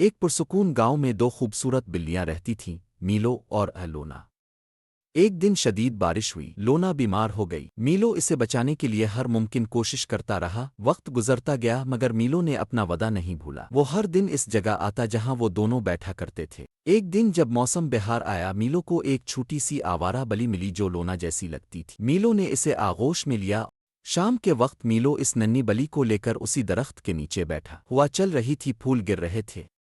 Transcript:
एक पुरसुकून गांव में दो खूबसूरत बिल्लियां रहती थीं, मीलो और लोना। एक दिन शदीद बारिश हुई, लोना बीमार हो गई। मीलो इसे बचाने के लिए हर मुमकिन कोशिश करता रहा। वक्त गुजरता गया मगर मीलो ने अपना वदा नहीं भूला। वो हर दिन इस जगह आता जहां वो दोनों बैठा करते थे। एक दिन जब मौसम बहार आया, मीलो को एक छोटी सी आवारा बली मिली जो लोना जैसी लगती थी। मीलो ने इसे आगोश में लिया। शाम के वक्त मीलो इस नन्ही बली को लेकर उसी दरख्त के नीचे बैठा हुआ चल रही थी। फूल गिर रहे थे।